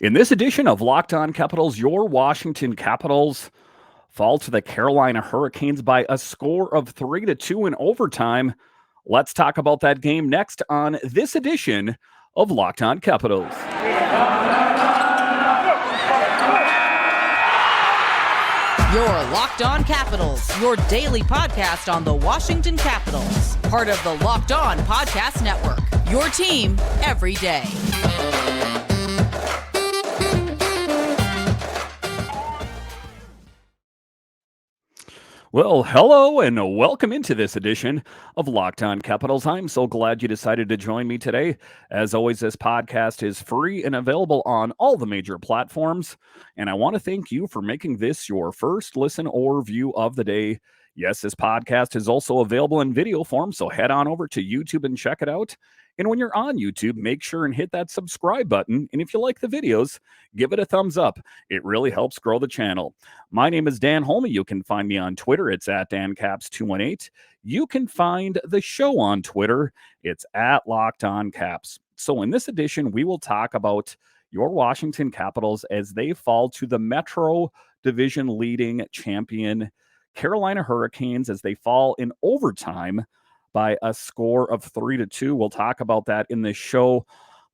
In this edition of Locked On Capitals, your Washington Capitals fall to the Carolina Hurricanes by a score of 3-2 in overtime. Let's talk about that game next on this edition of Locked On Capitals. Your Locked On Capitals, your daily podcast on the Washington Capitals, part of the Locked On Podcast Network, your team every day. Well, hello and welcome into this edition of Locked On Capitals. I'm so glad you decided to join me today. As always, this podcast is free and available on all the major platforms. And I want to thank you for making this your first listen or view of the day. Yes, this podcast is also available in video form, so head on over to YouTube and check it out. And when you're on YouTube, make sure and hit that subscribe button. And if you like the videos, give it a thumbs up. It really helps grow the channel. My name is Dan Holme. You can find me on Twitter. It's at DanCaps218. You can find the show on Twitter. It's at Locked On Caps. So in this edition, we will talk about your Washington Capitals as they fall to the Metro Division leading champion Carolina Hurricanes as they fall in overtime by a score of 3-2. We'll talk about that in this show.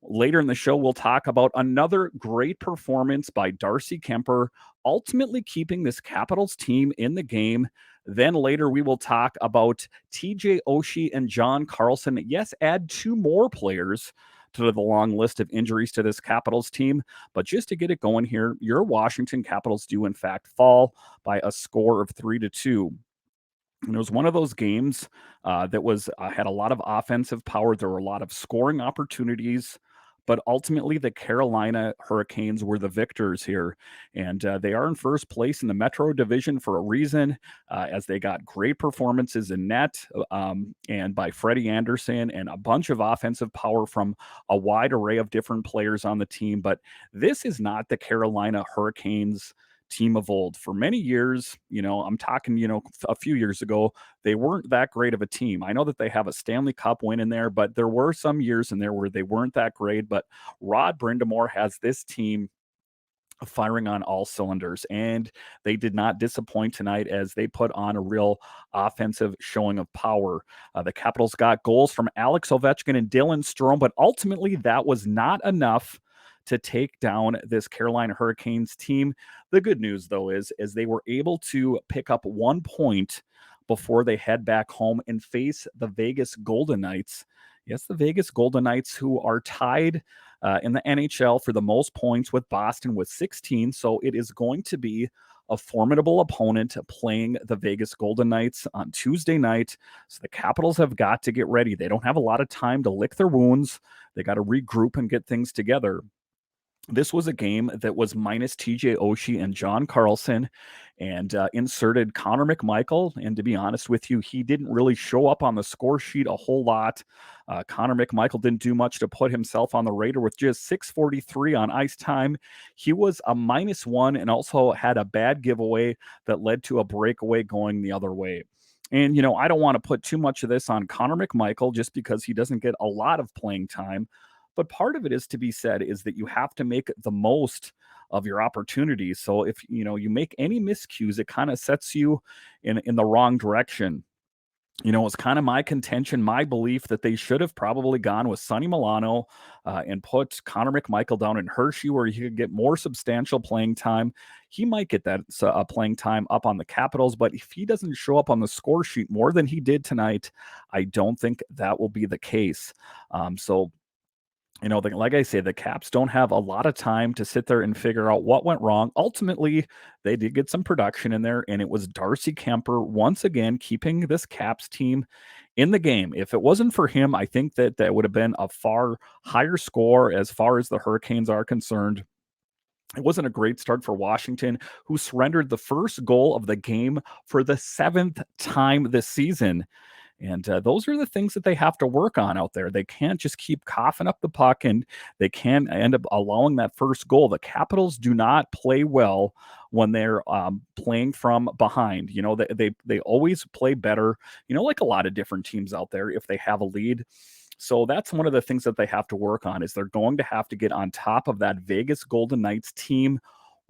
Later in the show, we'll talk about another great performance by Darcy Kuemper, ultimately keeping this Capitals team in the game. Then later, we will talk about TJ Oshie and John Carlson. Yes, add two more players to the long list of injuries to this Capitals team. But just to get it going here, your Washington Capitals do, in fact, fall by a score of 3-2. And it was one of those games that was had a lot of offensive power. There were a lot of scoring opportunities, but ultimately the Carolina Hurricanes were the victors here. And they are in first place in the Metro Division for a reason, as they got great performances in net and by Freddie Anderson and a bunch of offensive power from a wide array of different players on the team. But this is not the Carolina Hurricanes team of old. For many years, I'm talking, a few years ago, they weren't that great of a team. I know that they have a Stanley Cup win in there, but there were some years in there where they weren't that great. But Rod Brind'Amour has this team firing on all cylinders, and they did not disappoint tonight as they put on a real offensive showing of power. The Capitals got goals from Alex Ovechkin and Dylan Strome, but ultimately that was not enough to take down this Carolina Hurricanes team. The good news, though, is they were able to pick up 1 point before they head back home and face the Vegas Golden Knights. Yes, the Vegas Golden Knights, who are tied in the NHL for the most points with Boston with 16. So it is going to be a formidable opponent playing the Vegas Golden Knights on Tuesday night. So the Capitals have got to get ready. They don't have a lot of time to lick their wounds. They got to regroup and get things together. This was a game that was minus TJ Oshie and John Carlson and inserted Connor McMichael. And to be honest with you, he didn't really show up on the score sheet a whole lot. Connor McMichael didn't do much to put himself on the radar with just 6:43 on ice time. He was a -1 and also had a bad giveaway that led to a breakaway going the other way. And, I don't want to put too much of this on Connor McMichael just because he doesn't get a lot of playing time. But part of it is to be said is that you have to make the most of your opportunities. So if you make any miscues, it kind of sets you in the wrong direction. It's kind of my contention, my belief that they should have probably gone with Sonny Milano and put Connor McMichael down in Hershey where he could get more substantial playing time. He might get that playing time up on the Capitals, but if he doesn't show up on the score sheet more than he did tonight, I don't think that will be the case. Like I say, the Caps don't have a lot of time to sit there and figure out what went wrong. Ultimately, they did get some production in there, and it was Darcy Kuemper once again keeping this Caps team in the game. If it wasn't for him, I think that would have been a far higher score as far as the Hurricanes are concerned. It wasn't a great start for Washington, who surrendered the first goal of the game for the 7th time this season. And those are the things that they have to work on out there. They can't just keep coughing up the puck, and they can end up allowing that first goal. The Capitals do not play well when they're playing from behind. They always play better, like a lot of different teams out there, if they have a lead. So that's one of the things that they have to work on is they're going to have to get on top of that Vegas Golden Knights team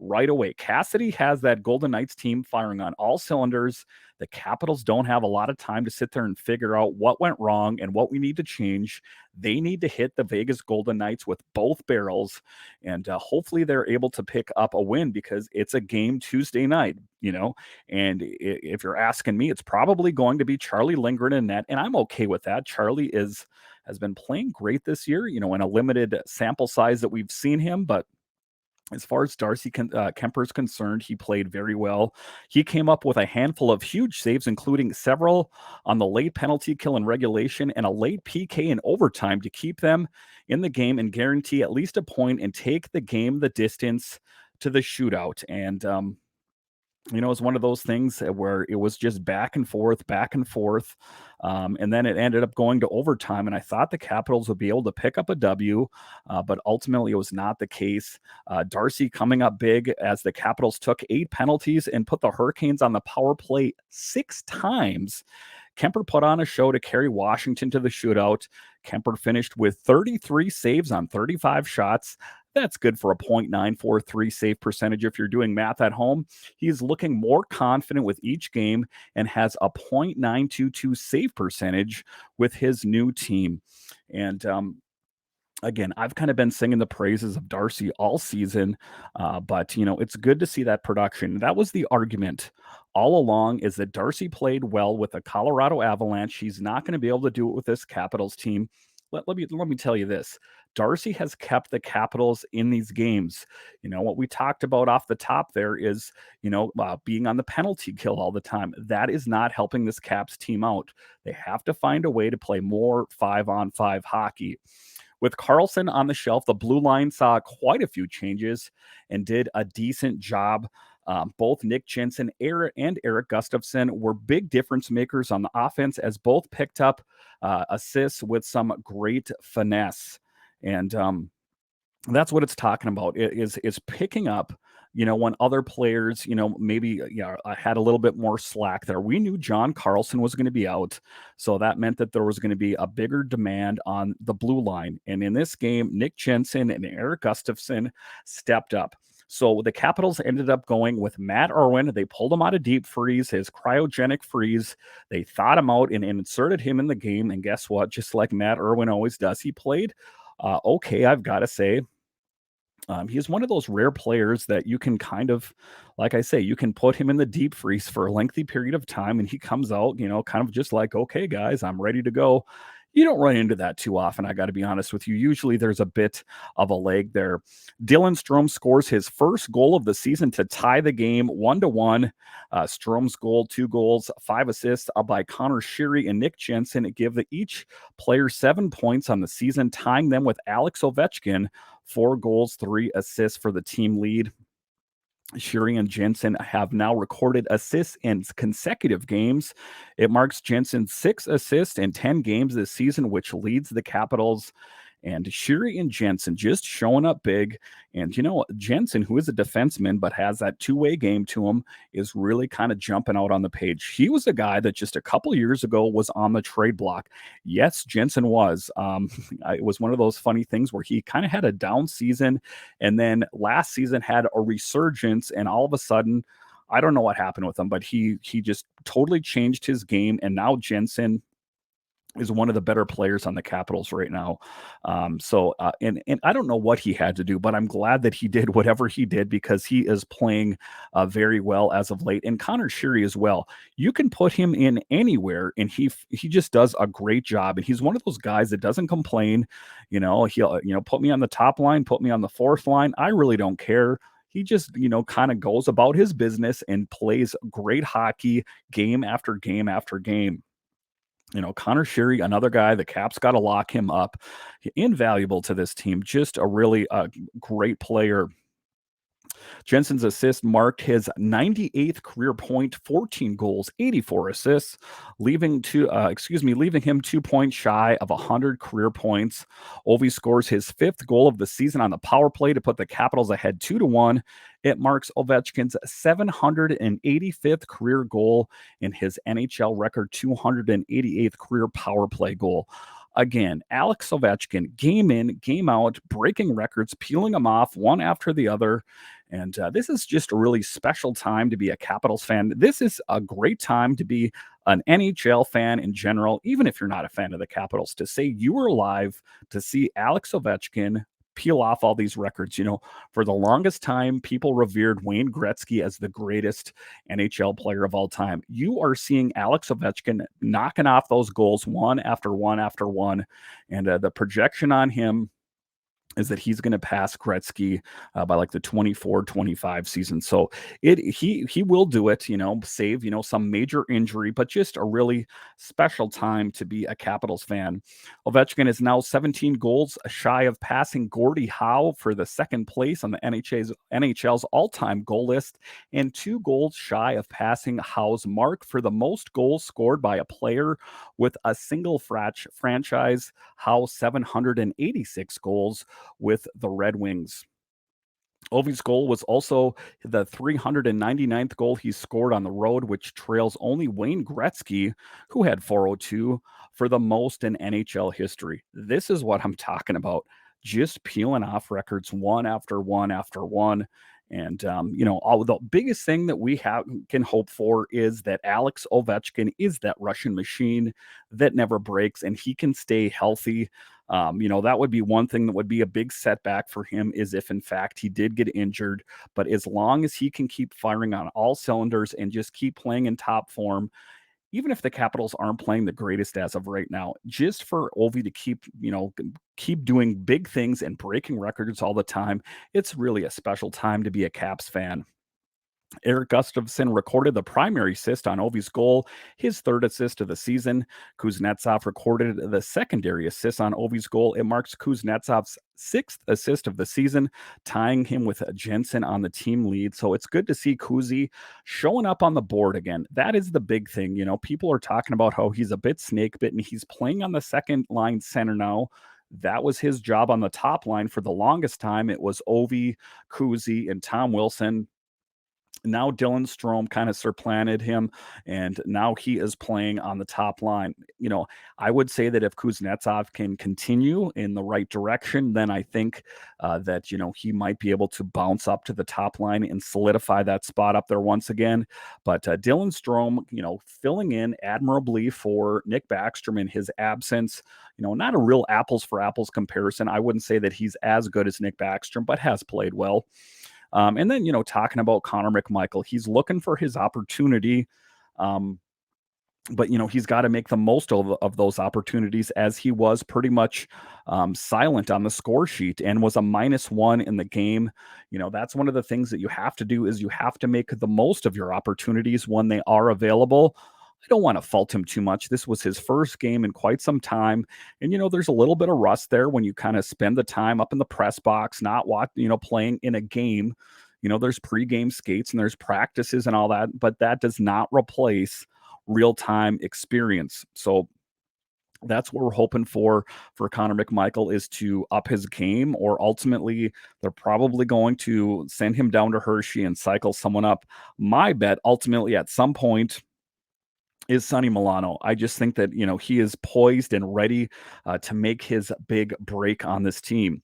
right away. Cassidy has that Golden Knights team firing on all cylinders. The Capitals don't have a lot of time to sit there and figure out what went wrong and what we need to change. They need to hit the Vegas Golden Knights with both barrels, and hopefully they're able to pick up a win because it's a game Tuesday night, and if you're asking me, it's probably going to be Charlie Lindgren in net, and I'm okay with that. Charlie has been playing great this year, in a limited sample size that we've seen him, but as far as Darcy Kuemper is concerned, he played very well. He came up with a handful of huge saves, including several on the late penalty kill in regulation and a late PK in overtime to keep them in the game and guarantee at least a point and take the game the distance to the shootout. And it's one of those things where it was just back and forth, and then it ended up going to overtime. And I thought the Capitals would be able to pick up a W, but ultimately it was not the case. Darcy coming up big as the Capitals took 8 penalties and put the Hurricanes on the power play 6 times. Kuemper put on a show to carry Washington to the shootout. Kuemper finished with 33 saves on 35 shots. That's good for a .943 save percentage if you're doing math at home. He's looking more confident with each game and has a .922 save percentage with his new team. And again, I've kind of been singing the praises of Darcy all season, but it's good to see that production. That was the argument all along, is that Darcy played well with the Colorado Avalanche. He's not going to be able to do it with this Capitals team. Let me tell you this. Darcy has kept the Capitals in these games. What we talked about off the top there is, being on the penalty kill all the time. That is not helping this Caps team out. They have to find a way to play more 5-on-5 hockey. With Karlsson on the shelf, the blue line saw quite a few changes and did a decent job. Both Nick Jensen and Erik Gustafsson were big difference makers on the offense, as both picked up assists with some great finesse. And that's what it's talking about, is picking up, when other players, maybe had a little bit more slack there. We knew John Karlsson was going to be out, so that meant that there was going to be a bigger demand on the blue line. And in this game, Nick Jensen and Erik Gustafsson stepped up. So the Capitals ended up going with Matt Irwin. They pulled him out of deep freeze, his cryogenic freeze. They thawed him out and inserted him in the game. And guess what? Just like Matt Irwin always does, he played okay, I've got to say. He's one of those rare players that you can kind of, like I say, you can put him in the deep freeze for a lengthy period of time and he comes out, kind of just like, okay, guys, I'm ready to go. You don't run into that too often, I got to be honest with you. Usually there's a bit of a lag there. Dylan Strome scores his first goal of the season to tie the game 1-1. Strome's goal, 2 goals, 5 assists by Connor Sheary and Nick Jensen give each player 7 points on the season, tying them with Alex Ovechkin, 4 goals, 3 assists for the team lead. Sheary and Jensen have now recorded assists in consecutive games. It marks Jensen's 6 assists in 10 games this season, which leads the Capitals. And Sheary and Jensen just showing up big. And, Jensen, who is a defenseman but has that two-way game to him, is really kind of jumping out on the page. He was a guy that just a couple years ago was on the trade block. Yes, Jensen was. It was one of those funny things where he kind of had a down season and then last season had a resurgence, and all of a sudden, I don't know what happened with him, but he just totally changed his game, and now Jensen is one of the better players on the Capitals right now. And I don't know what he had to do, but I'm glad that he did whatever he did because he is playing very well as of late. And Connor Sheary as well. You can put him in anywhere and he just does a great job. And he's one of those guys that doesn't complain. He'll, put me on the top line, put me on the fourth line. I really don't care. He just, kind of goes about his business and plays great hockey game after game after game. Connor Sheary, another guy, the Caps got to lock him up. Invaluable to this team. Just a really great player. Jensen's assist marked his 98th career point, 14 goals, 84 assists, leaving him 2 points shy of 100 career points. Ovi scores his 5th goal of the season on the power play to put the Capitals ahead 2-1. It marks Ovechkin's 785th career goal and his NHL record 288th career power play goal. again, Alex Ovechkin, game in, game out, breaking records, peeling them off one after the other. And this is just a really special time to be a Capitals fan. This is a great time to be an NHL fan in general, even if you're not a fan of the Capitals, to say you were alive to see Alex Ovechkin peel off all these records. For the longest time, people revered Wayne Gretzky as the greatest NHL player of all time. You are seeing Alex Ovechkin knocking off those goals one after one after one. And the projection on him is that he's going to pass Gretzky by like the 24-25 season. So he will do it, save, some major injury, but just a really special time to be a Capitals fan. Ovechkin is now 17 goals shy of passing Gordie Howe for the second place on the NHL's all-time goal list, and 2 goals shy of passing Howe's mark for the most goals scored by a player with a single franchise. Howe 786 goals with the Red Wings. Ovi's goal was also the 399th goal he scored on the road, which trails only Wayne Gretzky, who had 402 for the most in NHL history. This is what I'm talking about. Just peeling off records one after one after one. And, the biggest thing that we can hope for is that Alex Ovechkin is that Russian machine that never breaks, and he can stay healthy. That would be one thing that would be a big setback for him, is if in fact he did get injured. But as long as he can keep firing on all cylinders and just keep playing in top form, even if the Capitals aren't playing the greatest as of right now, just for Ovi to keep doing big things and breaking records all the time, it's really a special time to be a Caps fan. Eric Gustafsson recorded the primary assist on Ovi's goal, his 3rd assist of the season. Kuznetsov recorded the secondary assist on Ovi's goal. It marks Kuznetsov's 6th assist of the season, tying him with Jensen on the team lead. So it's good to see Kuzi showing up on the board again. That is the big thing. People are talking about how he's a bit snake bitten. He's playing on the second line center now. That was his job on the top line for the longest time. It was Ovi, Kuzi, and Tom Wilson. Now Dylan Strome kind of supplanted him, and now he is playing on the top line. I would say that if Kuznetsov can continue in the right direction, then I think that, he might be able to bounce up to the top line and solidify that spot up there once again. But Dylan Strome, filling in admirably for Nick Backstrom in his absence. Not a real apples for apples comparison. I wouldn't say that he's as good as Nick Backstrom, but has played well. And then, talking about Connor McMichael, he's looking for his opportunity. But, he's got to make the most of those opportunities, as he was pretty much silent on the score sheet and was a -1 in the game. That's one of the things that you have to do, is you have to make the most of your opportunities when they are available. I don't want to fault him too much. This was his first game in quite some time. And, there's a little bit of rust there when you kind of spend the time up in the press box, not playing in a game. There's pregame skates and there's practices and all that, but that does not replace real-time experience. So that's what we're hoping for Connor McMichael, is to up his game, or ultimately they're probably going to send him down to Hershey and cycle someone up. My bet ultimately at some point is Sonny Milano. I just think that, he is poised and ready to make his big break on this team.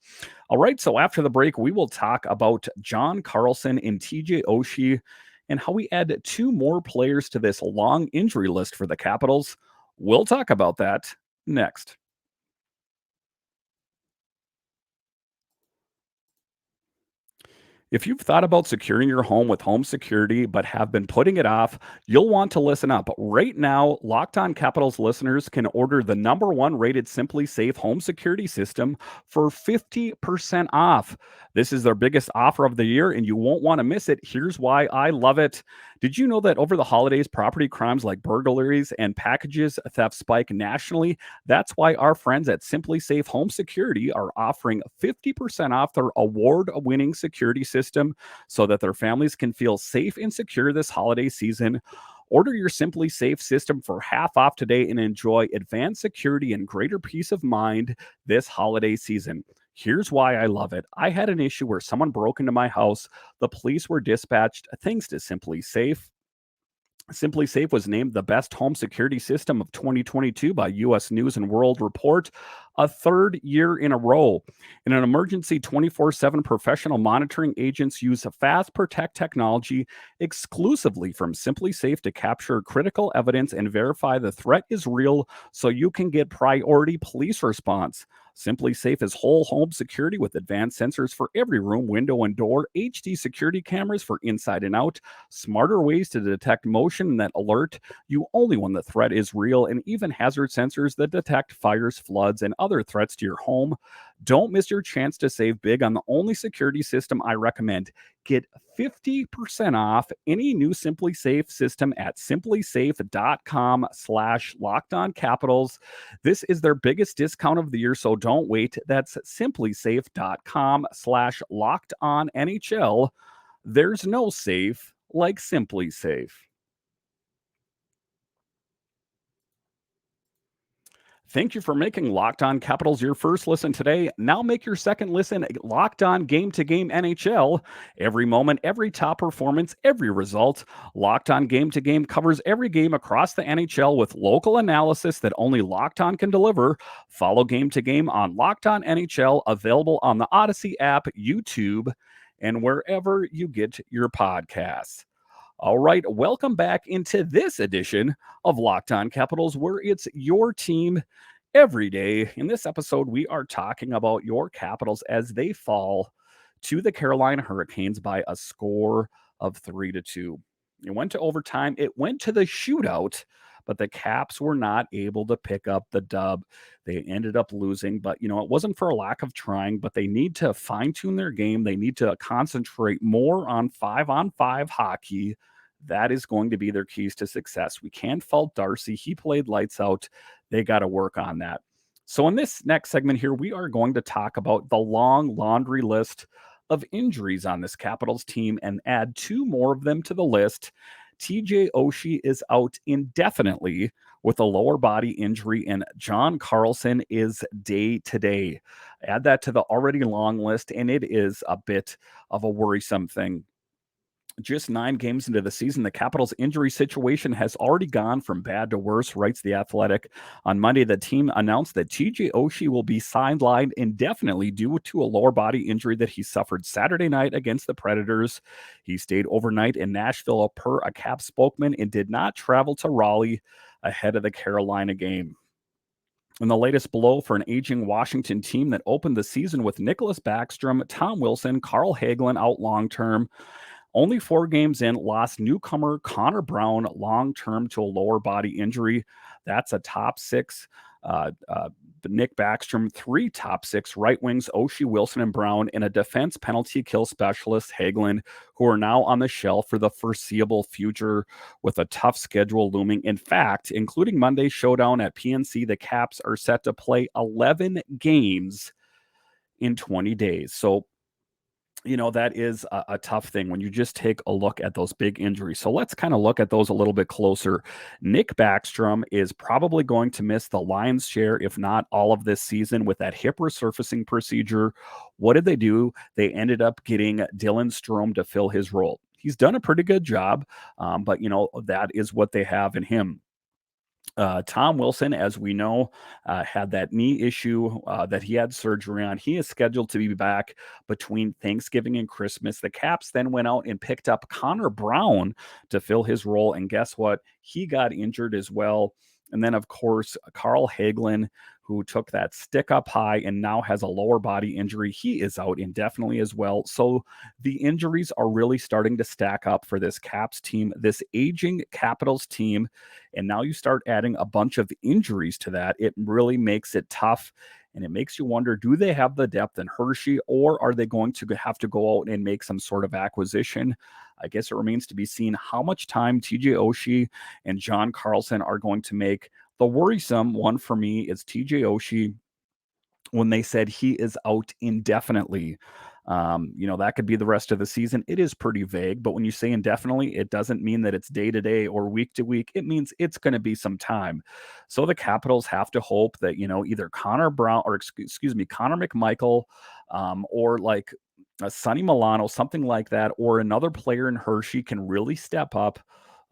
All right, so after the break, we will talk about John Carlson and TJ Oshie and how we add 2 more players to this long injury list for the Capitals. We'll talk about that next. If you've thought about securing your home with home security but have been putting it off, you'll want to listen up. Right now, Locked On Capitals listeners can order the #1 rated Simply Safe home security system for 50% off. This is their biggest offer of the year, and you won't want to miss it. Here's why I love it. Did you know that over the holidays, property crimes like burglaries and packages theft spike nationally? That's why our friends at Simply Safe Home Security are offering 50% off their award-winning security system, so that their families can feel safe and secure this holiday season. Order your Simply Safe system for half off today and enjoy advanced security and greater peace of mind this holiday season. Here's why I love it. I had an issue where someone broke into my house. The police were dispatched thanks to Simply Safe. Simply Safe was named the best home security system of 2022 by U.S. News and World Report, a third year in a row. In an emergency 24/7 professional monitoring, agents use Fast Protect technology exclusively from Simply Safe to capture critical evidence and verify the threat is real so you can get priority police response. Simply Safe is whole home security with advanced sensors for every room, window, and door, HD security cameras for inside and out, smarter ways to detect motion that alert you only when the threat is real, and even hazard sensors that detect fires, floods, and other threats to your home. Don't miss your chance to save big on the only security system I recommend. Get 50% off any new Simply Safe system at simplysafe.com/lockedoncapitals. This is their biggest discount of the year, so don't wait. That's simplysafe.com/lockedonnhl. There's no safe like Simply Safe. Thank you for making Locked On Capitals your first listen today. Now make your second listen Locked On Game to Game NHL. Every moment, every top performance, every result. Locked On Game to Game covers every game across the NHL with local analysis that only Locked On can deliver. Follow Game to Game on Locked On NHL, available on the Odyssey app, YouTube, and wherever you get your podcasts. All right, welcome back into this edition of Locked On Capitals, where it's your team every day. In this episode, we are talking about your Capitals as they fall to the Carolina Hurricanes by a score of 3-2. It went to overtime, it went to the shootout, but the Caps were not able to pick up the dub. They ended up losing, but it wasn't for a lack of trying, but they need to fine tune their game. They need to concentrate more on 5-on-5 hockey. That is going to be their keys to success. We can't fault Darcy. He played lights out. They got to work on that. So, in this next segment here, we are going to talk about the long laundry list of injuries on this Capitals team and add two more of them to the list. TJ Oshie is out indefinitely with a lower body injury, and John Carlson is day to day. Add that to the already long list, and it is a bit of a worrisome thing. Just 9 games into the season, the Capitals' injury situation has already gone from bad to worse, writes The Athletic. On Monday, the team announced that TJ Oshie will be sidelined indefinitely due to a lower body injury that he suffered Saturday night against the Predators. He stayed overnight in Nashville per a Cap spokesman and did not travel to Raleigh ahead of the Carolina game. And the latest blow for an aging Washington team that opened the season with Nicholas Backstrom, Tom Wilson, Carl Hagelin out long-term. Only 4 games in, lost newcomer Connor Brown long-term to a lower body injury. That's a top 6. Nick Backstrom, 3 top 6 right wings, Oshie, Wilson, and Brown, and a defense penalty kill specialist, Hagelin, who are now on the shelf for the foreseeable future with a tough schedule looming. In fact, including Monday's showdown at PNC, the Caps are set to play 11 games in 20 days. So, that is a tough thing when you just take a look at those big injuries. So let's kind of look at those a little bit closer. Nick Backstrom is probably going to miss the lion's share, if not all of this season, with that hip resurfacing procedure. What did they do? They ended up getting Dylan Strome to fill his role. He's done a pretty good job, but that is what they have in him. Tom Wilson, as we know, had that knee issue that he had surgery on. He is scheduled to be back between Thanksgiving and Christmas. The Caps then went out and picked up Connor Brown to fill his role. And guess what? He got injured as well. And then, of course, Carl Hagelin, who took that stick up high and now has a lower body injury. He is out indefinitely as well. So the injuries are really starting to stack up for this Caps team, this aging Capitals team. And now you start adding a bunch of injuries to that. It really makes it tough. And it makes you wonder, do they have the depth in Hershey, or are they going to have to go out and make some sort of acquisition? I guess it remains to be seen how much time TJ Oshie and John Carlson are going to make. The worrisome one for me is TJ Oshie. When they said he is out indefinitely, that could be the rest of the season. It is pretty vague, but when you say indefinitely, it doesn't mean that it's day to day or week to week. It means it's going to be some time. So the Capitals have to hope that, either Connor Brown or Connor McMichael, or like Sonny Milano, something like that, or another player in Hershey can really step up.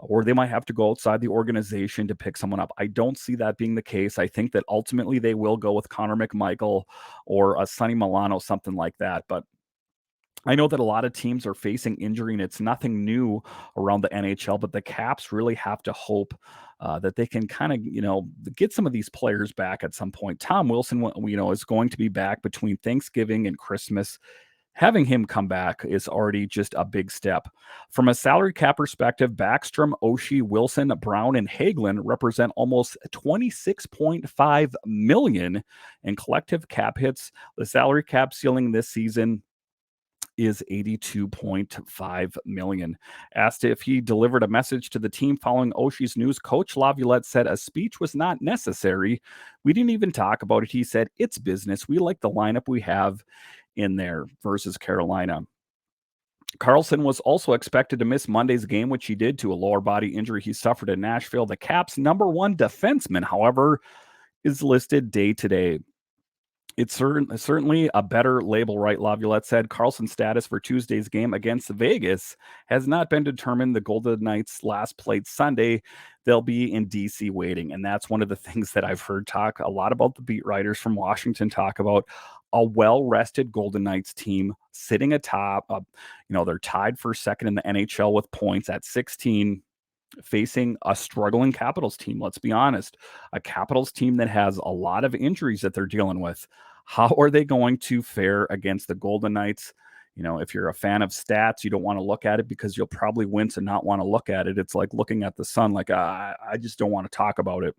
or they might have to go outside the organization to pick someone up. I don't see that being the case. I think that ultimately they will go with Connor McMichael or a Sonny Milano, something like that. But I know that a lot of teams are facing injury, and it's nothing new around the NHL, but the Caps really have to hope that they can kind of, get some of these players back at some point. Tom Wilson, is going to be back between Thanksgiving and Christmas. Having him come back is already just a big step. From a salary cap perspective, Backstrom, Oshie, Wilson, Brown, and Hagelin represent almost $26.5 million in collective cap hits. The salary cap ceiling this season is $82.5 million. Asked if he delivered a message to the team following Oshie's news, Coach Laviolette said a speech was not necessary. We didn't even talk about it. He said, it's business. We like the lineup we have in there versus Carolina. Carlson was also expected to miss Monday's game, which he did to a lower body injury he suffered in Nashville. The Caps' number one defenseman, however, is listed day to day. It's certainly a better label, right? Laviolette said Carlson's status for Tuesday's game against Vegas has not been determined. The Golden Knights last played Sunday. They'll be in DC waiting. And that's one of the things that I've heard talk a lot about the beat writers from Washington talk about. A well-rested Golden Knights team sitting atop. They're tied for second in the NHL with points at 16, facing a struggling Capitals team. Let's be honest, a Capitals team that has a lot of injuries that they're dealing with. How are they going to fare against the Golden Knights? If you're a fan of stats, you don't want to look at it because you'll probably wince and not want to look at it. It's like looking at the sun, like, I just don't want to talk about it.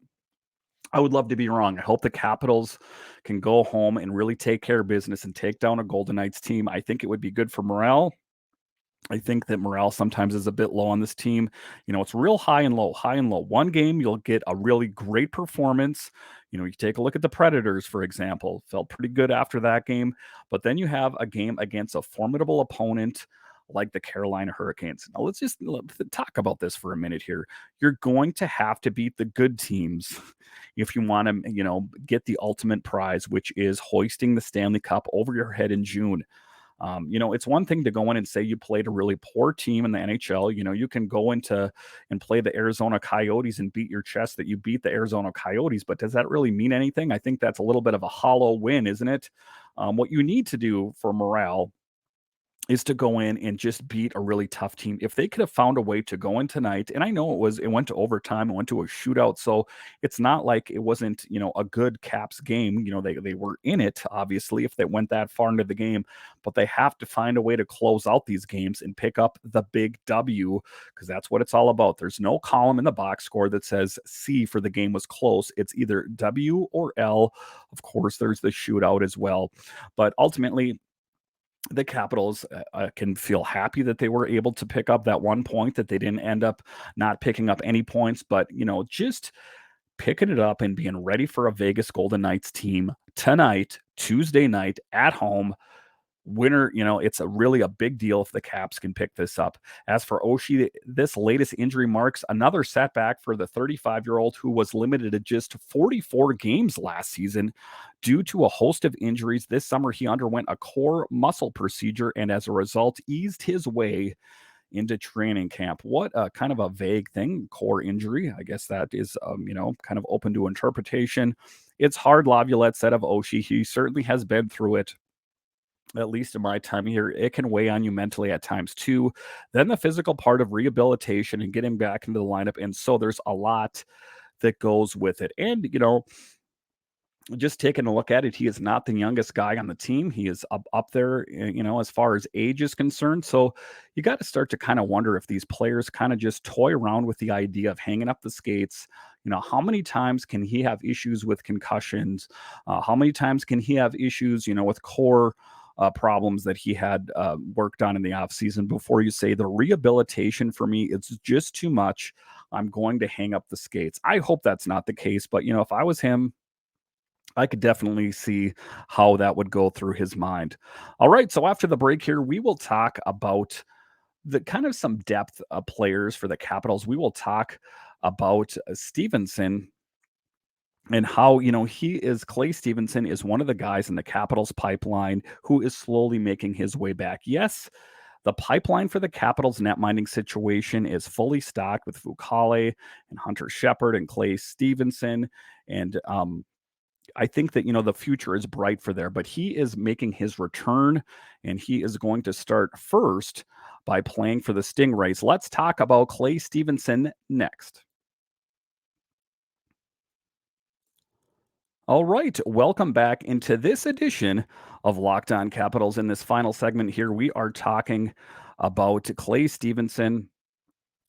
I would love to be wrong. I hope the Capitals can go home and really take care of business and take down a Golden Knights team. I think it would be good for morale. I think that morale sometimes is a bit low on this team. It's real high and low, high and low. One game, you'll get a really great performance. You take a look at the Predators, for example, felt pretty good after that game. But then you have a game against a formidable opponent like the Carolina Hurricanes. Now, let's talk about this for a minute here. You're going to have to beat the good teams if you want to, get the ultimate prize, which is hoisting the Stanley Cup over your head in June. It's one thing to go in and say you played a really poor team in the NHL. You can go into and play the Arizona Coyotes and beat your chest that you beat the Arizona Coyotes, but does that really mean anything? I think that's a little bit of a hollow win, isn't it? What you need to do for morale is to go in and just beat a really tough team. If they could have found a way to go in tonight, and I know it went to overtime, it went to a shootout, so it's not like it wasn't, a good Caps game. They were in it, obviously, if they went that far into the game, but they have to find a way to close out these games and pick up the big W, because that's what it's all about. There's no column in the box score that says C for the game was close. It's either W or L. Of course, there's the shootout as well, but ultimately, the Capitals can feel happy that they were able to pick up that 1 point, that they didn't end up not picking up any points, but, just picking it up and being ready for a Vegas Golden Knights team tonight, Tuesday night at home. Winner, it's really a big deal if the Caps can pick this up. As for Oshie, this latest injury marks another setback for the 35-year-old who was limited to just 44 games last season due to a host of injuries. This summer, he underwent a core muscle procedure and as a result, eased his way into training camp. What a kind of a vague thing, core injury. I guess that is, kind of open to interpretation. It's hard, Laviolette said of Oshie. He certainly has been through it. At least in my time here, it can weigh on you mentally at times too. Then the physical part of rehabilitation and getting back into the lineup. And so there's a lot that goes with it. And, just taking a look at it, he is not the youngest guy on the team. He is up there, as far as age is concerned. So you got to start to kind of wonder if these players kind of just toy around with the idea of hanging up the skates. How many times can he have issues with concussions? How many times can he have issues, with core problems that he had worked on in the offseason before you say the rehabilitation for me, it's just too much. I'm going to hang up the skates. I hope that's not the case, but if I was him, I could definitely see how that would go through his mind. All right, so after the break here, we will talk about the kind of some depth of players for the Capitals. We will talk about Stevenson and how, Clay Stevenson is one of the guys in the Capitals pipeline who is slowly making his way back. Yes, The pipeline for the Capitals net minding situation is fully stocked with Fucale and Hunter Shepard and Clay Stevenson. And I think that, the future is bright for there, but he is making his return and he is going to start first by playing for the Stingrays. Let's talk about Clay Stevenson next. All right, welcome back into this edition of Locked On Capitals. In this final segment here, we are talking about Clay Stevenson,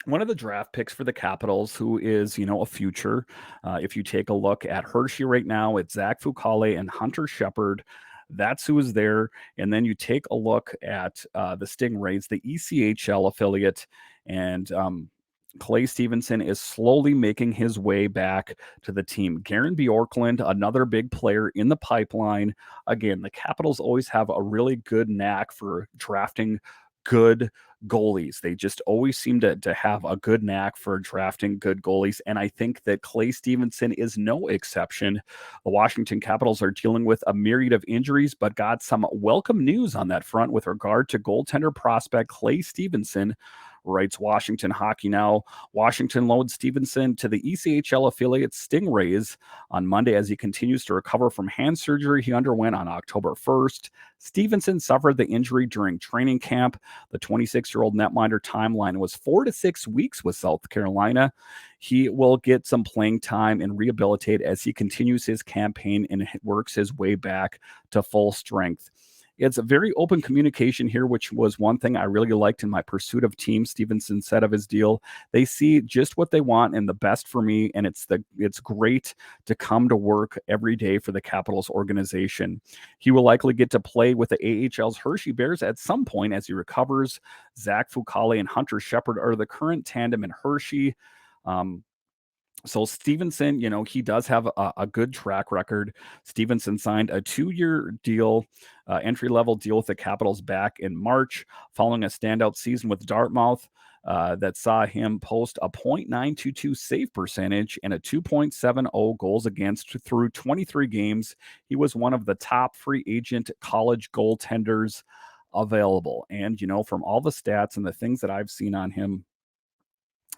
one of the draft picks for the Capitals, who is, a future. If you take a look at Hershey right now, it's Zach Fucale and Hunter Shepard. That's who is there. And then you take a look at the Stingrays, the ECHL affiliate, and Clay Stevenson is slowly making his way back to the team. Garen Bjorklund, another big player in the pipeline. Again, the Capitals always have a really good knack for drafting good goalies. They just always seem to have a good knack for drafting good goalies. And I think that Clay Stevenson is no exception. The Washington Capitals are dealing with a myriad of injuries, but got some welcome news on that front with regard to goaltender prospect Clay Stevenson. Writes Washington Hockey Now. Washington loads Stevenson to the ECHL affiliate Stingrays on Monday as he continues to recover from hand surgery he underwent on October 1st. Stevenson suffered the injury during training camp. The 26-year-old netminder timeline was 4 to 6 weeks with South Carolina. He will get some playing time and rehabilitate as he continues his campaign and works his way back to full strength. It's a very open communication here, which was one thing I really liked in my pursuit of team. Stevenson said of his deal, they see just what they want and the best for me, and it's great to come to work every day for the Capitals organization. He will likely get to play with the AHL's Hershey Bears at some point as he recovers. Zach Fucale and Hunter Shepard are the current tandem in Hershey. So Stevenson, he does have a good track record. Stevenson signed a 2-year deal, entry-level deal with the Capitals back in March, following a standout season with Dartmouth that saw him post a .922 save percentage and a 2.70 goals against through 23 games. He was one of the top free agent college goaltenders available. And, from all the stats and the things that I've seen on him,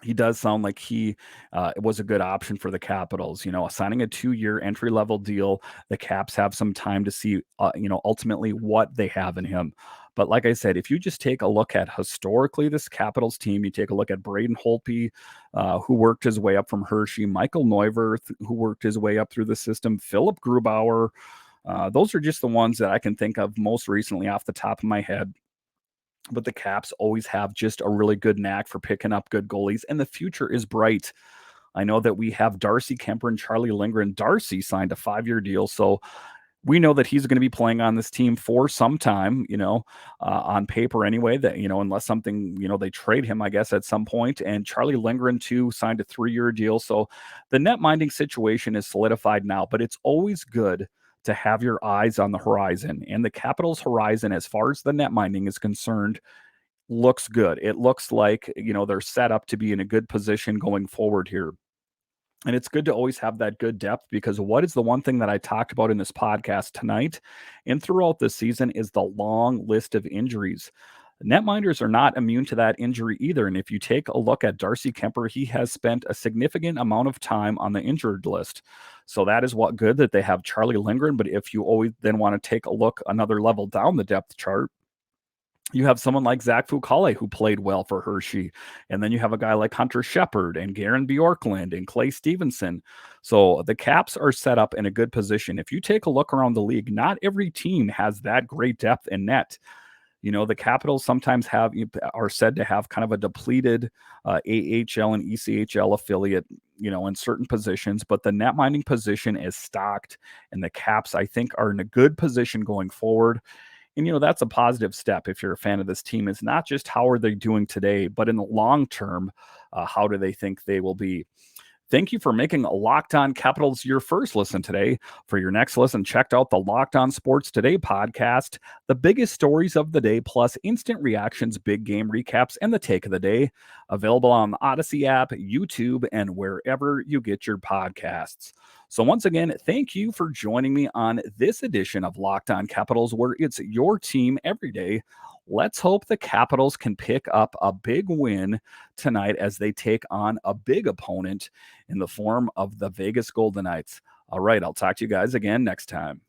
he does sound like he was a good option for the Capitals. Signing a 2-year entry-level deal, the Caps have some time to see, ultimately what they have in him. But like I said, if you just take a look at historically this Capitals team, you take a look at Braden Holtby, who worked his way up from Hershey, Michael Neuwirth, who worked his way up through the system, Philip Grubauer. Those are just the ones that I can think of most recently off the top of my head. But the Caps always have just a really good knack for picking up good goalies, and the future is bright. I know that we have Darcy Kuemper and Charlie Lindgren. Darcy signed a 5-year deal, so we know that he's going to be playing on this team for some time, on paper anyway, that, unless something, they trade him, I guess, at some point. And Charlie Lindgren, too, signed a 3-year deal. So the net minding situation is solidified now, but it's always good to have your eyes on the horizon. And the Capitals' horizon, as far as the net minding is concerned, looks good. It looks like, they're set up to be in a good position going forward here. And it's good to always have that good depth, because what is the one thing that I talked about in this podcast tonight and throughout this season is the long list of injuries. Netminders are not immune to that injury either. And if you take a look at Darcy Kuemper, he has spent a significant amount of time on the injured list. So that is what good that they have Charlie Lindgren. But if you always then want to take a look another level down the depth chart, you have someone like Zach Fucale, who played well for Hershey. And then you have a guy like Hunter Shepard and Garen Bjorklund and Clay Stevenson. So the Caps are set up in a good position. If you take a look around the league, not every team has that great depth in net. The Capitals sometimes are said to have kind of a depleted AHL and ECHL affiliate, in certain positions, but the net minding position is stocked, and the Caps, I think, are in a good position going forward. And, that's a positive step if you're a fan of this team. It's not just how are they doing today, but in the long term, how do they think they will be? Thank you for making Locked On Capitals your first listen today. For your next listen, check out the Locked On Sports Today podcast, the biggest stories of the day, plus instant reactions, big game recaps, and the take of the day. Available on the Odyssey app, YouTube, and wherever you get your podcasts. So once again, thank you for joining me on this edition of Locked On Capitals, where it's your team every day. Let's hope the Capitals can pick up a big win tonight as they take on a big opponent in the form of the Vegas Golden Knights. All right, I'll talk to you guys again next time.